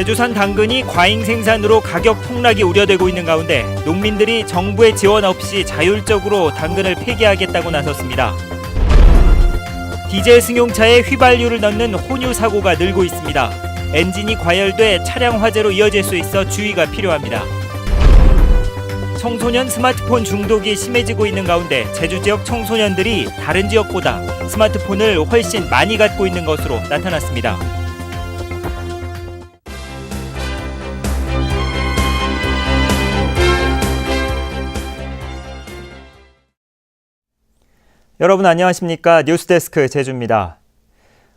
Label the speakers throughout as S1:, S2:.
S1: 제주산 당근이 과잉 생산으로 가격 폭락이 우려되고 있는 가운데 농민들이 정부의 지원 없이 자율적으로 당근을 폐기하겠다고 나섰습니다. 디젤 승용차에 휘발유를 넣는 혼유 사고가 늘고 있습니다. 엔진이 과열돼 차량 화재로 이어질 수 있어 주의가 필요합니다. 청소년 스마트폰 중독이 심해지고 있는 가운데 제주 지역 청소년들이 다른 지역보다 스마트폰을 훨씬 많이 갖고 있는 것으로 나타났습니다. 여러분 안녕하십니까? 뉴스데스크 제주입니다.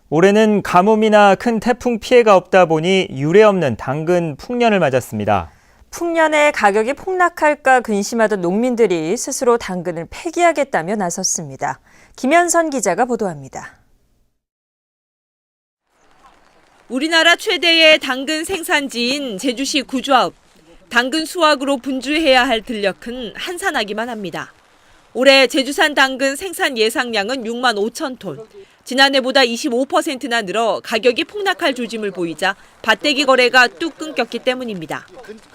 S1: 올해는 가뭄이나 큰 태풍 피해가 없다 보니 유례없는 당근 풍년을 맞았습니다.
S2: 풍년에 가격이 폭락할까 근심하던 농민들이 스스로 당근을 폐기하겠다며 나섰습니다. 김현선 기자가 보도합니다.
S3: 우리나라 최대의 당근 생산지인 제주시 구좌읍. 당근 수확으로 분주해야 할 들녘은 한산하기만 합니다. 올해 제주산 당근 생산 예상량은 6만 5천 톤. 지난해보다 25%나 늘어 가격이 폭락할 조짐을 보이자 밭대기 거래가 뚝 끊겼기 때문입니다.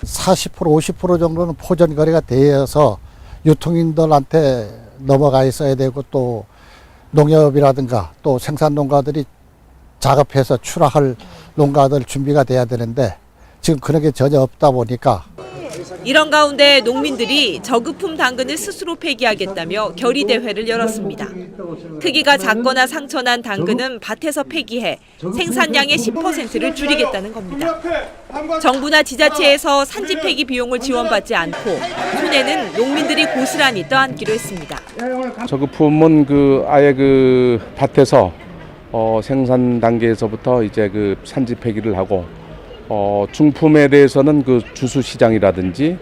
S4: 40%, 50% 정도는 포전 거래가 되어서 유통인들한테 넘어가 있어야 되고 또 농협이라든가 또 생산 농가들이 작업해서 출하할 농가들 준비가 돼야 되는데 지금 그런 게 전혀 없다 보니까
S3: 이런 가운데 농민들이 저급품 당근을 스스로 폐기하겠다며 결의대회를 열었습니다. 크기가 작거나 상처난 당근은 밭에서 폐기해 생산량의 10%를 줄이겠다는 겁니다. 정부나 지자체에서 산지 폐기 비용을 지원받지 않고 손해는 농민들이 고스란히 떠안기로 했습니다.
S5: 저급품은 아예 밭에서 생산 단계에서부터 이제 산지 폐기를 하고 중품에 대해서는 주수 시장이라든지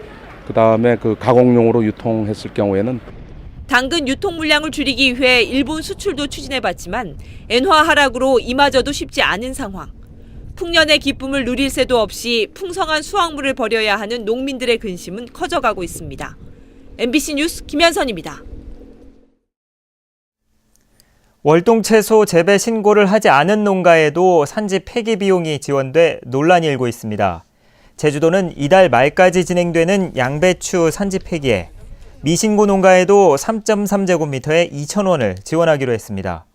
S5: 그다음에 가공용으로 유통했을 경우에는
S3: 당근 유통 물량을 줄이기 위해 일본 수출도 추진해봤지만 엔화 하락으로 이마저도 쉽지 않은 상황. 풍년의 기쁨을 누릴 새도 없이 풍성한 수확물을 버려야 하는 농민들의 근심은 커져가고 있습니다. MBC 뉴스 김현선입니다.
S1: 월동채소 재배 신고를 하지 않은 농가에도 산지 폐기 비용이 지원돼 논란이 일고 있습니다. 제주도는 이달 말까지 진행되는 양배추 산지 폐기에 미신고 농가에도 3.3제곱미터에 2,000원을 지원하기로 했습니다.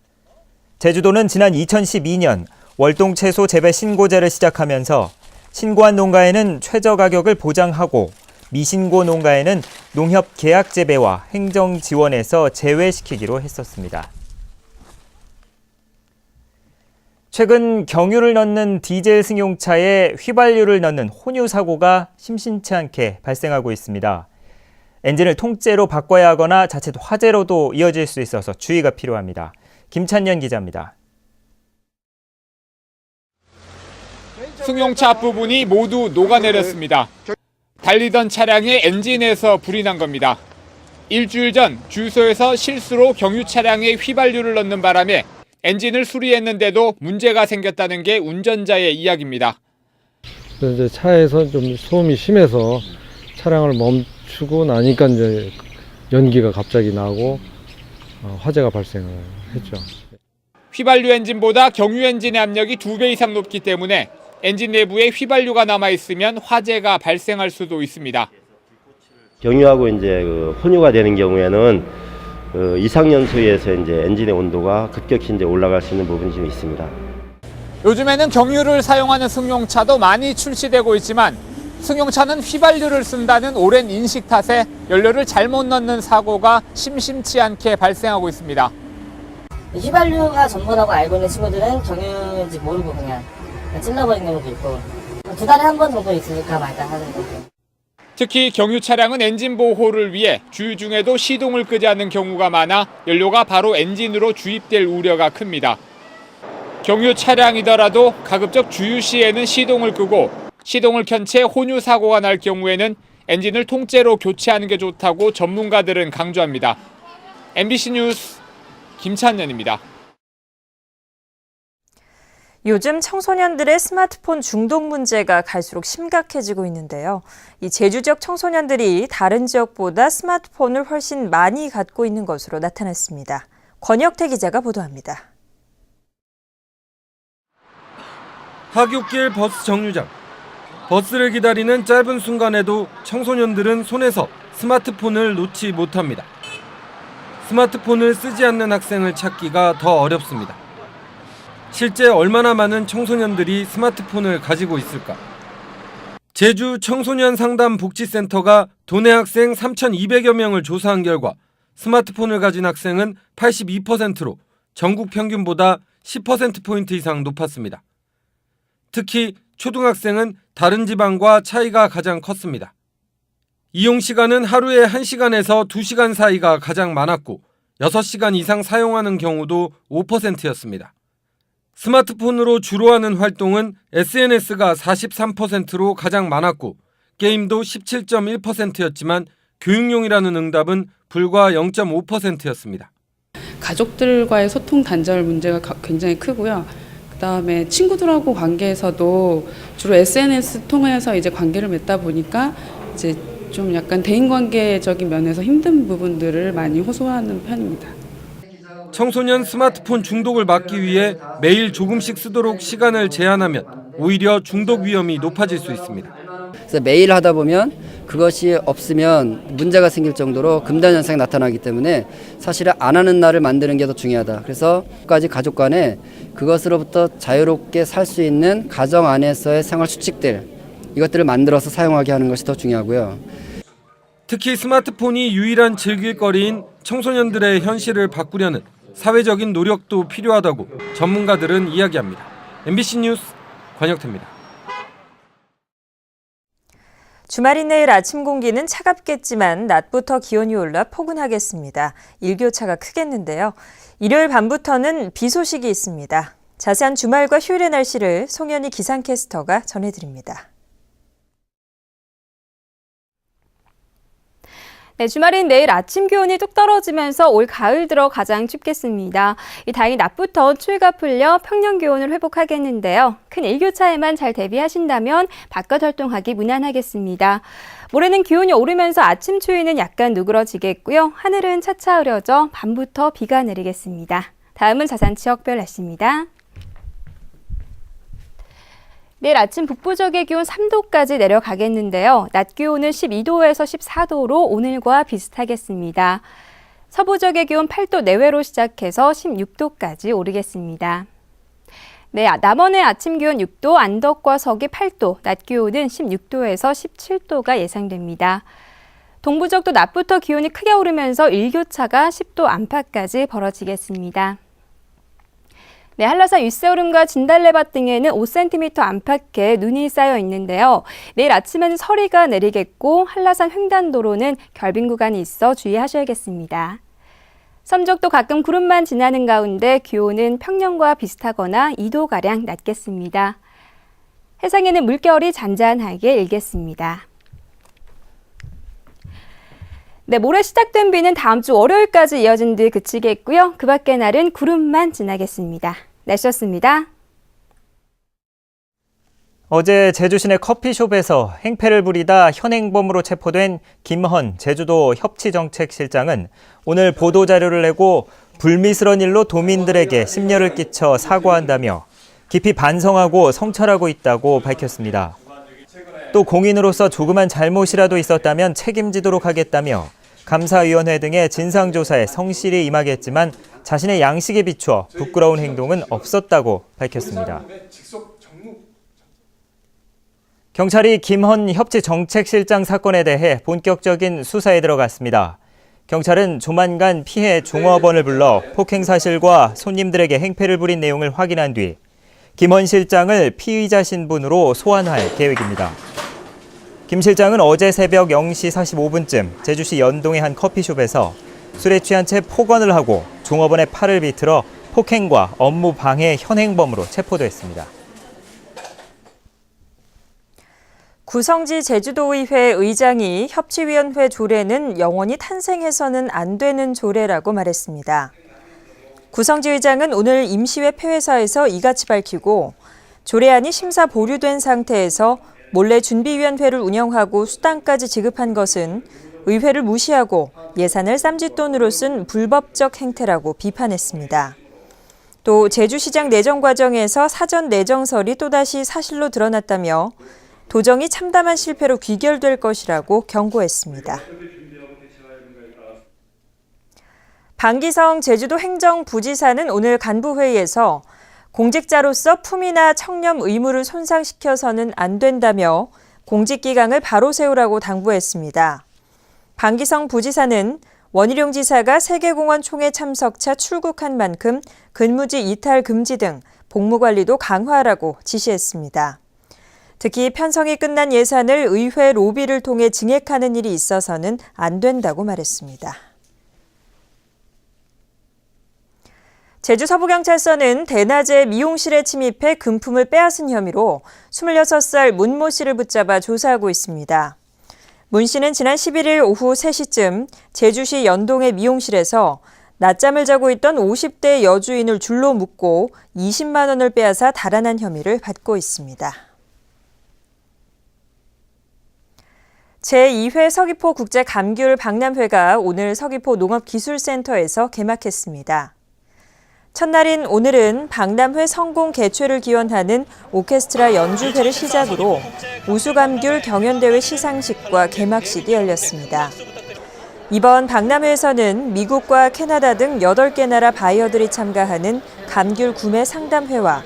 S1: 제주도는 지난 2012년 월동채소 재배 신고제를 시작하면서 신고한 농가에는 최저 가격을 보장하고 미신고 농가에는 농협 계약 재배와 행정 지원에서 제외시키기로 했었습니다. 최근 경유를 넣는 디젤 승용차에 휘발유를 넣는 혼유 사고가 심심치 않게 발생하고 있습니다. 엔진을 통째로 바꿔야 하거나 자칫 화재로도 이어질 수 있어서 주의가 필요합니다. 김찬년 기자입니다.
S6: 승용차 앞부분이 모두 녹아내렸습니다. 달리던 차량의 엔진에서 불이 난 겁니다. 일주일 전 주유소에서 실수로 경유 차량에 휘발유를 넣는 바람에 엔진을 수리했는데도 문제가 생겼다는 게 운전자의 이야기입니다.
S7: 이제 차에서 좀 소음이 심해서 차량을 멈추고 나니까 이제 연기가 갑자기 나고 화재가 발생을 했죠.
S6: 휘발유 엔진보다 경유 엔진의 압력이 2배 이상 높기 때문에 엔진 내부에 휘발유가 남아 있으면 화재가 발생할 수도 있습니다.
S8: 경유하고 이제 혼유가 되는 경우에는 이상연소에서 이제 엔진의 온도가 급격히 이제 올라갈 수 있는 부분이 좀 있습니다.
S6: 요즘에는 경유를 사용하는 승용차도 많이 출시되고 있지만 승용차는 휘발유를 쓴다는 오랜 인식 탓에 연료를 잘못 넣는 사고가 심심치 않게 발생하고 있습니다.
S9: 휘발유가 전부라고 알고 있는 친구들은 경유인지 모르고 그냥 찔러버리는 경우도 있고 2달에 한 번 정도 있으니까 말까 하는 거고.
S6: 특히 경유 차량은 엔진 보호를 위해 주유 중에도 시동을 끄지 않는 경우가 많아 연료가 바로 엔진으로 주입될 우려가 큽니다. 경유 차량이더라도 가급적 주유 시에는 시동을 끄고 시동을 켠 채 혼유 사고가 날 경우에는 엔진을 통째로 교체하는 게 좋다고 전문가들은 강조합니다. MBC 뉴스 김찬년입니다.
S2: 요즘 청소년들의 스마트폰 중독 문제가 갈수록 심각해지고 있는데요. 이 제주 지역 청소년들이 다른 지역보다 스마트폰을 훨씬 많이 갖고 있는 것으로 나타났습니다. 권혁태 기자가 보도합니다.
S10: 하굣길 버스 정류장. 버스를 기다리는 짧은 순간에도 청소년들은 손에서 스마트폰을 놓지 못합니다. 스마트폰을 쓰지 않는 학생을 찾기가 더 어렵습니다. 실제 얼마나 많은 청소년들이 스마트폰을 가지고 있을까? 제주 청소년 상담 복지센터가 도내 학생 3,200여 명을 조사한 결과 스마트폰을 가진 학생은 82%로 전국 평균보다 10%포인트 이상 높았습니다. 특히 초등학생은 다른 지방과 차이가 가장 컸습니다. 이용 시간은 하루에 1시간에서 2시간 사이가 가장 많았고 6시간 이상 사용하는 경우도 5%였습니다. 스마트폰으로 주로 하는 활동은 SNS가 43%로 가장 많았고 게임도 17.1%였지만 교육용이라는 응답은 불과 0.5%였습니다.
S11: 가족들과의 소통 단절 문제가 굉장히 크고요. 그다음에 친구들하고 관계에서도 주로 SNS 통해서 이제 관계를 맺다 보니까 이제 좀 약간 대인관계적인 면에서 힘든 부분들을 많이 호소하는 편입니다.
S10: 청소년 스마트폰 중독을 막기 위해 매일 조금씩 쓰도록 시간을 제한하면 오히려 중독 위험이 높아질 수 있습니다.
S12: 그래서 매일 하다 보면 그것이 없으면 문제가 생길 정도로 금단 현상이 나타나기 때문에 사실은 안 하는 날을 만드는 게 더 중요하다. 그래서 가족 간에 그것으로부터 자유롭게 살 수 있는 가정 안에서의 생활 수칙들 이것들을 만들어서 사용하게 하는 것이 더 중요하고요.
S10: 특히 스마트폰이 유일한 즐길거리인 청소년들의 현실을 바꾸려는 사회적인 노력도 필요하다고 전문가들은 이야기합니다. MBC 뉴스 권혁태입니다.
S2: 주말인 내일 아침 공기는 차갑겠지만 낮부터 기온이 올라 포근하겠습니다. 일교차가 크겠는데요. 일요일 밤부터는 비 소식이 있습니다. 자세한 주말과 휴일의 날씨를 송현희 기상캐스터가 전해드립니다.
S13: 네, 주말인 내일 아침 기온이 뚝 떨어지면서 올 가을 들어 가장 춥겠습니다. 다행히 낮부터 추위가 풀려 평년 기온을 회복하겠는데요. 큰 일교차에만 잘 대비하신다면 바깥 활동하기 무난하겠습니다. 모레는 기온이 오르면서 아침 추위는 약간 누그러지겠고요. 하늘은 차차 흐려져 밤부터 비가 내리겠습니다. 다음은 자산 지역별 날씨입니다. 내일 아침 북부 지역의 기온 3도까지 내려가겠는데요. 낮 기온은 12도에서 14도로 오늘과 비슷하겠습니다. 서부 지역의 기온 8도 내외로 시작해서 16도까지 오르겠습니다. 네, 남원의 아침 기온 6도, 안덕과 서귀 8도, 낮 기온은 16도에서 17도가 예상됩니다. 동부 지역도 낮부터 기온이 크게 오르면서 일교차가 10도 안팎까지 벌어지겠습니다. 네, 한라산 윗세오름과 진달래밭 등에는 5cm 안팎의 눈이 쌓여 있는데요. 내일 아침에는 서리가 내리겠고 한라산 횡단도로는 결빙 구간이 있어 주의하셔야겠습니다. 섬적도 가끔 구름만 지나는 가운데 기온은 평년과 비슷하거나 2도가량 낮겠습니다. 해상에는 물결이 잔잔하게 일겠습니다. 네, 모레 시작된 비는 다음 주 월요일까지 이어진 뒤 그치겠고요. 그 밖의 날은 구름만 지나겠습니다. 날씨였습니다.
S1: 어제 제주 시내 커피숍에서 행패를 부리다 현행범으로 체포된 김헌 제주도 협치정책실장은 오늘 보도자료를 내고 불미스러운 일로 도민들에게 심려를 끼쳐 사과한다며 깊이 반성하고 성찰하고 있다고 밝혔습니다. 또 공인으로서 조그만 잘못이라도 있었다면 책임지도록 하겠다며 감사위원회 등의 진상조사에 성실히 임하겠지만 자신의 양식에 비추어 부끄러운 행동은 없었다고 밝혔습니다. 경찰이 김헌 협치정책실장 사건에 대해 본격적인 수사에 들어갔습니다. 경찰은 조만간 피해 종업원을 불러 폭행 사실과 손님들에게 행패를 부린 내용을 확인한 뒤 김헌 실장을 피의자 신분으로 소환할 계획입니다. 김 실장은 어제 새벽 0시 45분쯤 제주시 연동의 한 커피숍에서 술에 취한 채 폭언을 하고 종업원의 팔을 비틀어 폭행과 업무 방해 현행범으로 체포됐습니다.
S2: 구성지 제주도의회 의장이 협치위원회 조례는 영원히 탄생해서는 안 되는 조례라고 말했습니다. 구성지 의장은 오늘 임시회 폐회사에서 이같이 밝히고 조례안이 심사 보류된 상태에서 몰래 준비위원회를 운영하고 수당까지 지급한 것은 의회를 무시하고 예산을 쌈짓돈으로 쓴 불법적 행태라고 비판했습니다. 또 제주시장 내정 과정에서 사전 내정설이 또다시 사실로 드러났다며 도정이 참담한 실패로 귀결될 것이라고 경고했습니다. 방기성 제주도 행정부지사는 오늘 간부회의에서 공직자로서 품위나 청렴 의무를 손상시켜서는 안 된다며 공직기강을 바로 세우라고 당부했습니다. 방기성 부지사는 원희룡 지사가 세계공원 총회 참석차 출국한 만큼 근무지 이탈 금지 등 복무관리도 강화하라고 지시했습니다. 특히 편성이 끝난 예산을 의회 로비를 통해 증액하는 일이 있어서는 안 된다고 말했습니다. 제주 서부경찰서는 대낮에 미용실에 침입해 금품을 빼앗은 혐의로 26살 문모 씨를 붙잡아 조사하고 있습니다. 문 씨는 지난 11일 오후 3시쯤 제주시 연동의 미용실에서 낮잠을 자고 있던 50대 여주인을 줄로 묶고 20만 원을 빼앗아 달아난 혐의를 받고 있습니다. 제2회 서귀포 국제감귤 박람회가 오늘 서귀포 농업기술센터에서 개막했습니다. 첫날인 오늘은 박람회 성공 개최를 기원하는 오케스트라 연주회를 시작으로 우수감귤 경연대회 시상식과 개막식이 열렸습니다. 이번 박람회에서는 미국과 캐나다 등 8개 나라 바이어들이 참가하는 감귤 구매 상담회와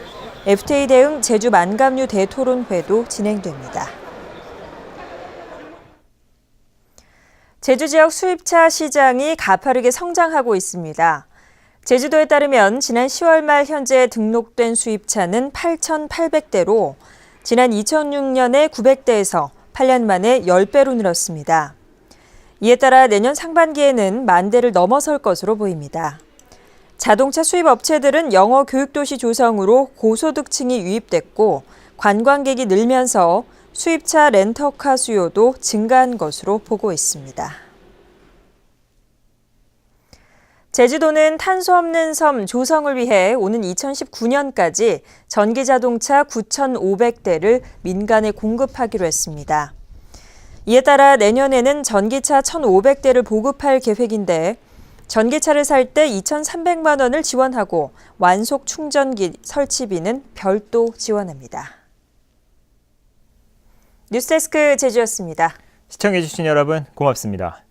S2: FTA 대응 제주 만감류 대토론회도 진행됩니다. 제주 지역 수입차 시장이 가파르게 성장하고 있습니다. 제주도에 따르면 지난 10월 말 현재 등록된 수입차는 8,800대로 지난 2006년에 900대에서 8년 만에 10배로 늘었습니다. 이에 따라 내년 상반기에는 10,000대를 넘어설 것으로 보입니다. 자동차 수입 업체들은 영어 교육도시 조성으로 고소득층이 유입됐고 관광객이 늘면서 수입차 렌터카 수요도 증가한 것으로 보고 있습니다. 제주도는 탄소 없는 섬 조성을 위해 오는 2019년까지 전기자동차 9,500대를 민간에 공급하기로 했습니다. 이에 따라 내년에는 전기차 1,500대를 보급할 계획인데 전기차를 살 때 2,300만 원을 지원하고 완속 충전기 설치비는 별도 지원합니다. 뉴스데스크 제주였습니다.
S1: 시청해주신 여러분 고맙습니다.